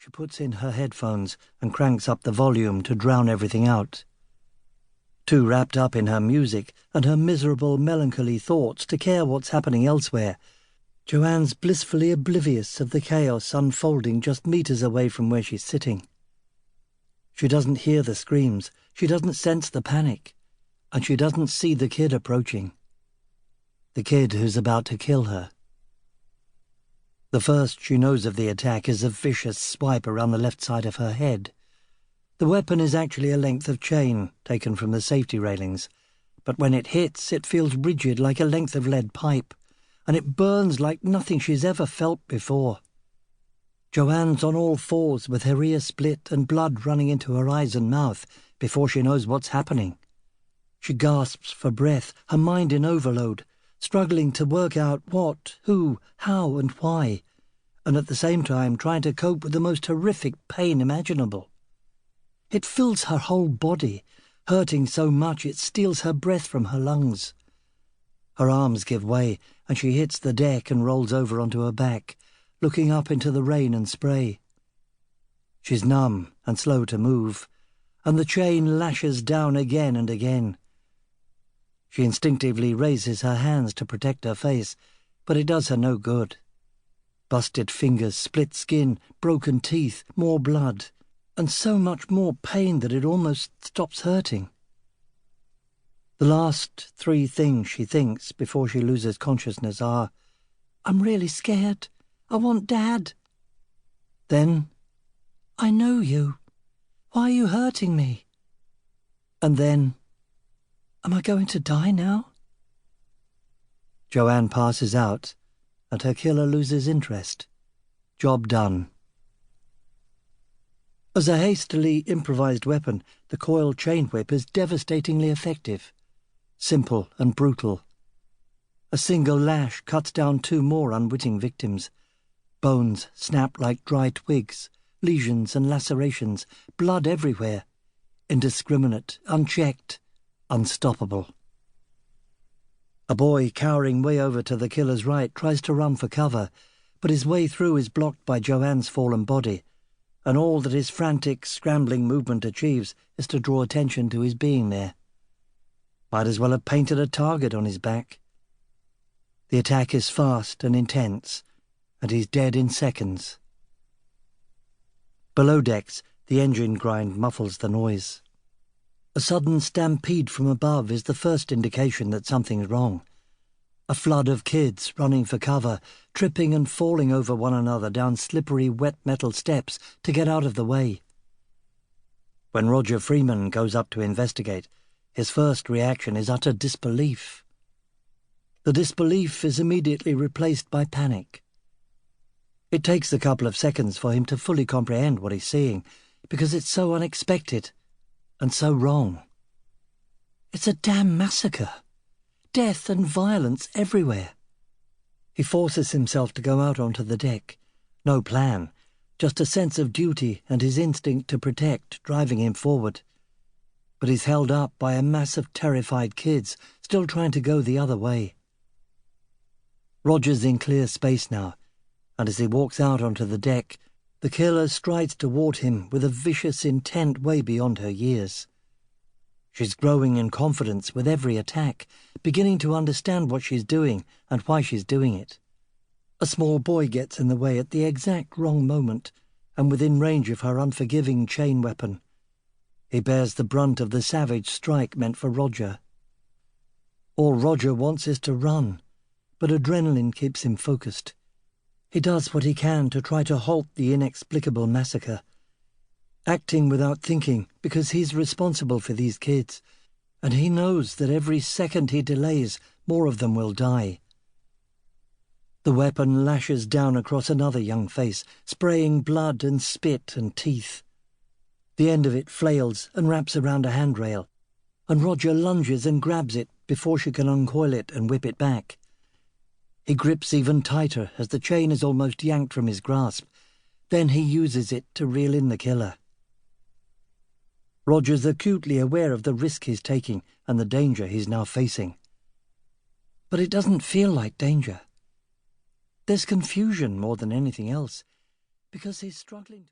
She puts in her headphones and cranks up the volume to drown everything out. Too wrapped up in her music and her miserable, melancholy thoughts to care what's happening elsewhere, Joanne's blissfully oblivious of the chaos unfolding just meters away from where she's sitting. She doesn't hear the screams, she doesn't sense the panic, and she doesn't see the kid approaching. The kid who's about to kill her. The first she knows of the attack is a vicious swipe around the left side of her head. The weapon is actually a length of chain taken from the safety railings, but when it hits, it feels rigid like a length of lead pipe, and it burns like nothing she's ever felt before. Joanne's on all fours with her ear split and blood running into her eyes and mouth before she knows what's happening. She gasps for breath, her mind in overload, struggling to work out what, who, how, and why, and at the same time trying to cope with the most horrific pain imaginable. It fills her whole body, hurting so much it steals her breath from her lungs. Her arms give way, and she hits the deck and rolls over onto her back, looking up into the rain and spray. She's numb and slow to move, and the chain lashes down again and again. She instinctively raises her hands to protect her face, but it does her no good. Busted fingers, split skin, broken teeth, more blood, and so much more pain that it almost stops hurting. The last three things she thinks before she loses consciousness are, "I'm really scared. I want Dad." Then, "I know you. Why are you hurting me?" And then, "Am I going to die now?" Joanne passes out, and her killer loses interest. Job done. As a hastily improvised weapon, the coil chain whip is devastatingly effective. Simple and brutal. A single lash cuts down two more unwitting victims. Bones snap like dry twigs, lesions and lacerations, blood everywhere. Indiscriminate, unchecked, unstoppable. A boy cowering way over to the killer's right tries to run for cover, but his way through is blocked by Joanne's fallen body, and all that his frantic, scrambling movement achieves is to draw attention to his being there. Might as well have painted a target on his back. The attack is fast and intense, and he's dead in seconds. Below decks, the engine grind muffles the noise. A sudden stampede from above is the first indication that something's wrong. A flood of kids running for cover, tripping and falling over one another down slippery wet metal steps to get out of the way. When Roger Freeman goes up to investigate, his first reaction is utter disbelief. The disbelief is immediately replaced by panic. It takes a couple of seconds for him to fully comprehend what he's seeing, because it's so unexpected and so wrong. It's a damn massacre. Death and violence everywhere. He forces himself to go out onto the deck. No plan, just a sense of duty and his instinct to protect driving him forward. But he's held up by a mass of terrified kids still trying to go the other way. Roger's in clear space now, and as he walks out onto the deck, the killer strides toward him with a vicious intent way beyond her years. She's growing in confidence with every attack, beginning to understand what she's doing and why she's doing it. A small boy gets in the way at the exact wrong moment, and within range of her unforgiving chain weapon. He bears the brunt of the savage strike meant for Roger. All Roger wants is to run, but adrenaline keeps him focused. He does what he can to try to halt the inexplicable massacre, acting without thinking because he's responsible for these kids, and he knows that every second he delays, more of them will die. The weapon lashes down across another young face, spraying blood and spit and teeth. The end of it flails and wraps around a handrail, and Roger lunges and grabs it before she can uncoil it and whip it back. He grips even tighter as the chain is almost yanked from his grasp. Then he uses it to reel in the killer. Roger's acutely aware of the risk he's taking and the danger he's now facing. But it doesn't feel like danger. There's confusion more than anything else, because he's struggling to...